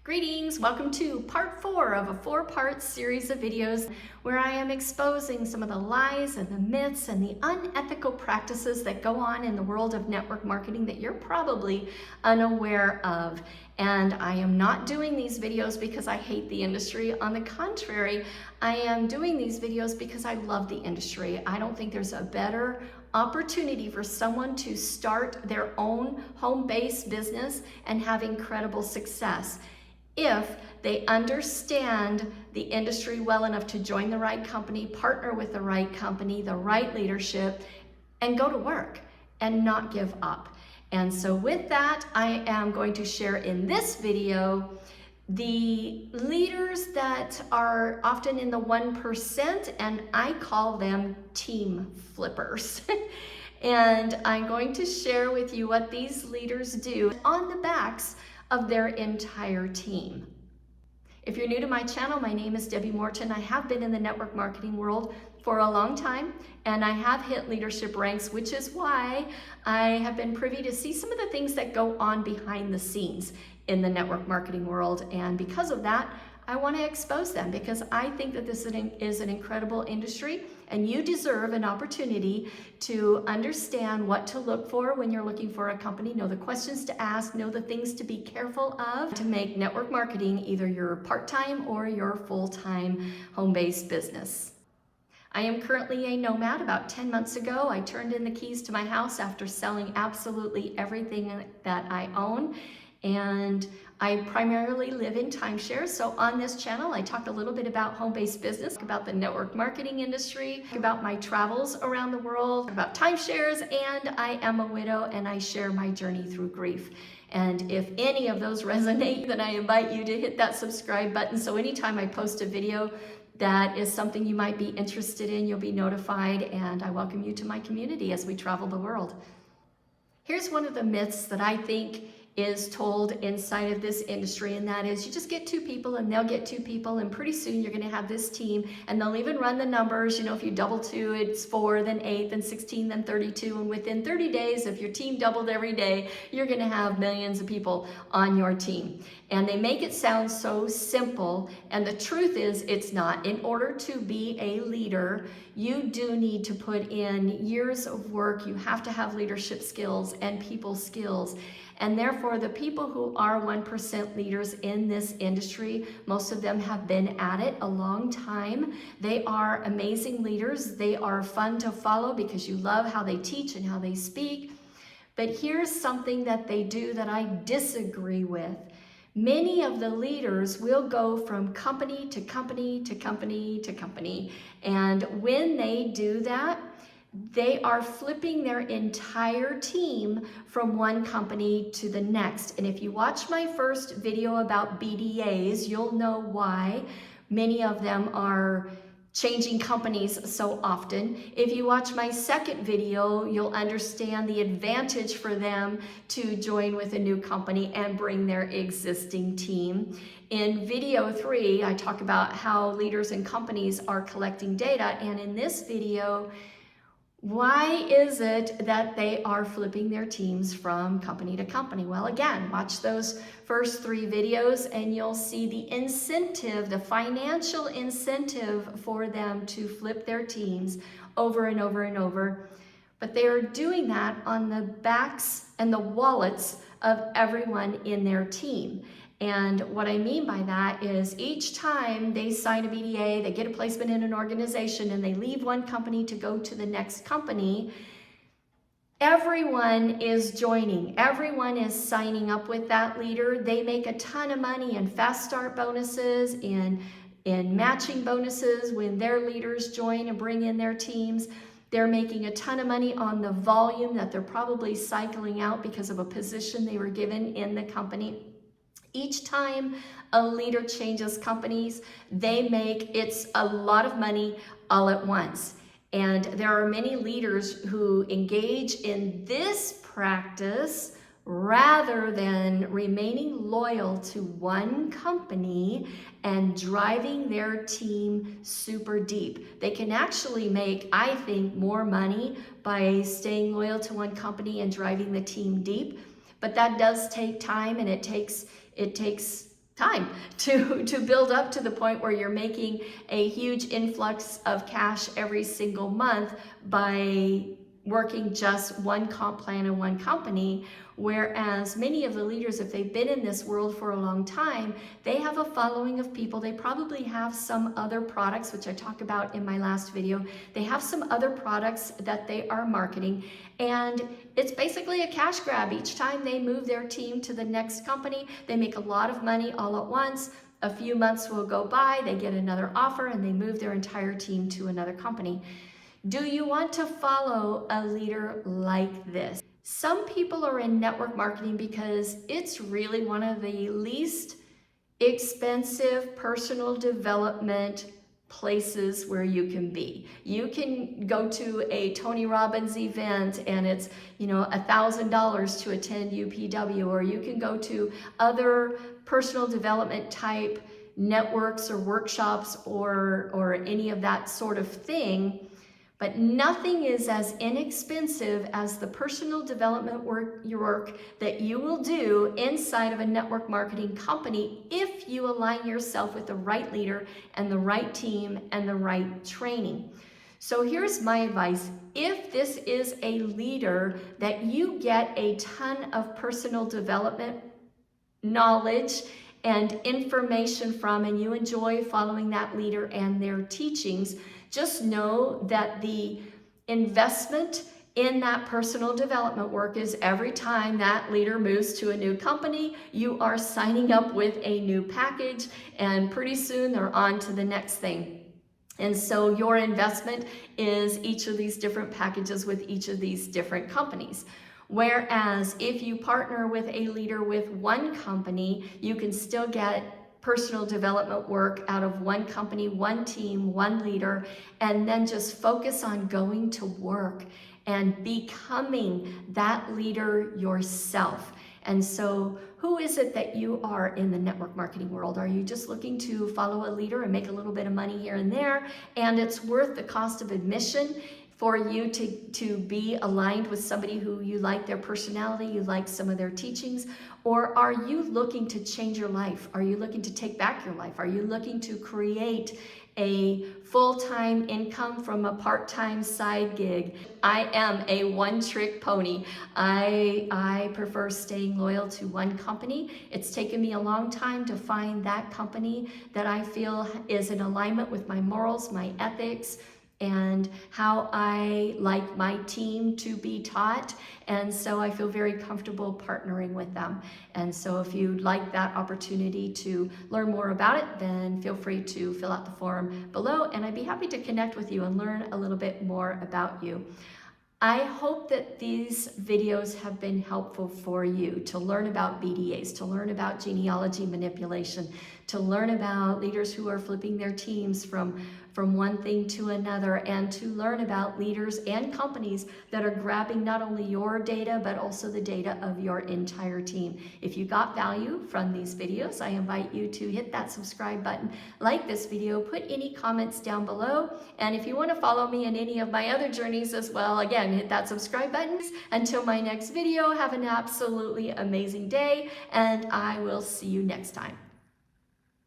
Greetings, welcome to part 4 of a 4-part series of videos where I am exposing some of the lies and the myths and the unethical practices that go on in the world of network marketing that you're probably unaware of. And I am not doing these videos because I hate the industry. On the contrary, I am doing these videos because I love the industry. I don't think there's a better opportunity for someone to start their own home-based business and have incredible success if they understand the industry well enough to join the right company, partner with the right company, the right leadership, and go to work and not give up. And so with that, I am going to share in this video the leaders that are often in the 1%, and I call them team flippers. And I'm going to share with you what these leaders do on the backs of their entire team. If you're new to my channel, my name is Debbie Morton. I have been in the network marketing world for a long time, and I have hit leadership ranks, which is why I have been privy to see some of the things that go on behind the scenes in the network marketing world. And because of that, I want to expose them because I think that this is an incredible industry, and you deserve an opportunity to understand what to look for when you're looking for a company, know the questions to ask, know the things to be careful of to make network marketing either your part-time or your full-time home-based business. I am currently a nomad. About 10 months ago, I turned in the keys to my house after selling absolutely everything that I own. And I primarily live in timeshares. So on this channel, I talked a little bit about home-based business, about the network marketing industry, about my travels around the world, about timeshares, and I am a widow and I share my journey through grief. And if any of those resonate, then I invite you to hit that subscribe button. So anytime I post a video that is something you might be interested in, you'll be notified, and I welcome you to my community as we travel the world. Here's one of the myths that I think is told inside of this industry, and that is you just get 2 people and they'll get 2 people, and pretty soon you're going to have this team, and they'll even run the numbers. You know, if you double 2, it's 4, then 8, then 16, then 32, and within 30 days, if your team doubled every day, you're going to have millions of people on your team. And they make it sound so simple, and the truth is it's not. In order to be a leader, you do need to put in years of work. You have to have leadership skills and people skills. And therefore, the people who are 1% leaders in this industry, most of them have been at it a long time. They are amazing leaders. They are fun to follow because you love how they teach and how they speak. But here's something that they do that I disagree with. Many of the leaders will go from company to company to company to company. And when they do that, they are flipping their entire team from one company to the next. And if you watch my first video about BDAs, you'll know why many of them are changing companies so often. If you watch my second video, you'll understand the advantage for them to join with a new company and bring their existing team. In video 3, I talk about how leaders and companies are collecting data, and in this video, why is it that they are flipping their teams from company to company? Well, again, watch those first 3 videos and you'll see the incentive, the financial incentive for them to flip their teams over and over and over. But they are doing that on the backs and the wallets of everyone in their team. And what I mean by that is each time they sign a BDA, they get a placement in an organization, and they leave one company to go to the next company, everyone is joining. Everyone is signing up with that leader. They make a ton of money in fast start bonuses, in matching bonuses when their leaders join and bring in their teams. They're making a ton of money on the volume that they're probably cycling out because of a position they were given in the company. Each time a leader changes companies, it's a lot of money all at once. And there are many leaders who engage in this practice rather than remaining loyal to one company and driving their team super deep. They can actually make, I think, more money by staying loyal to one company and driving the team deep. But that does take time, and it takes time to build up to the point where you're making a huge influx of cash every single month by working just one comp plan and one company. Whereas many of the leaders, if they've been in this world for a long time, they have a following of people. They probably have some other products, which I talked about in my last video. They have some other products that they are marketing, and it's basically a cash grab. Each time they move their team to the next company, they make a lot of money all at once. A few months will go by, they get another offer, and they move their entire team to another company. Do you want to follow a leader like this? Some people are in network marketing because it's really one of the least expensive personal development places where you can be. You can go to a Tony Robbins event and it's, $1,000 to attend UPW, or you can go to other personal development type networks or workshops or any of that sort of thing. But nothing is as inexpensive as the personal development work that you will do inside of a network marketing company if you align yourself with the right leader and the right team and the right training. So here's my advice. If this is a leader that you get a ton of personal development knowledge and information from, and you enjoy following that leader and their teachings, just know that the investment in that personal development work is every time that leader moves to a new company, you are signing up with a new package, and pretty soon they're on to the next thing. And so your investment is each of these different packages with each of these different companies. Whereas if you partner with a leader with one company, you can still get personal development work out of one company, one team, one leader, and then just focus on going to work and becoming that leader yourself. And so who is it that you are in the network marketing world? Are you just looking to follow a leader and make a little bit of money here and there, and it's worth the cost of admission for you to be aligned with somebody who you like their personality, you like some of their teachings? Or are you looking to change your life? Are you looking to take back your life? Are you looking to create a full-time income from a part-time side gig? I am a one-trick pony. I prefer staying loyal to one company. It's taken me a long time to find that company that I feel is in alignment with my morals, my ethics, and how I like my team to be taught. And so I feel very comfortable partnering with them. And so if you'd like that opportunity to learn more about it, then feel free to fill out the form below, and I'd be happy to connect with you and learn a little bit more about you. I hope that these videos have been helpful for you to learn about BDAs, to learn about genealogy manipulation, to learn about leaders who are flipping their teams from one thing to another, and to learn about leaders and companies that are grabbing not only your data, but also the data of your entire team. If you got value from these videos, I invite you to hit that subscribe button, like this video, put any comments down below, and if you want to follow me in any of my other journeys as well, again, hit that subscribe button. Until my next video, have an absolutely amazing day, and I will see you next time.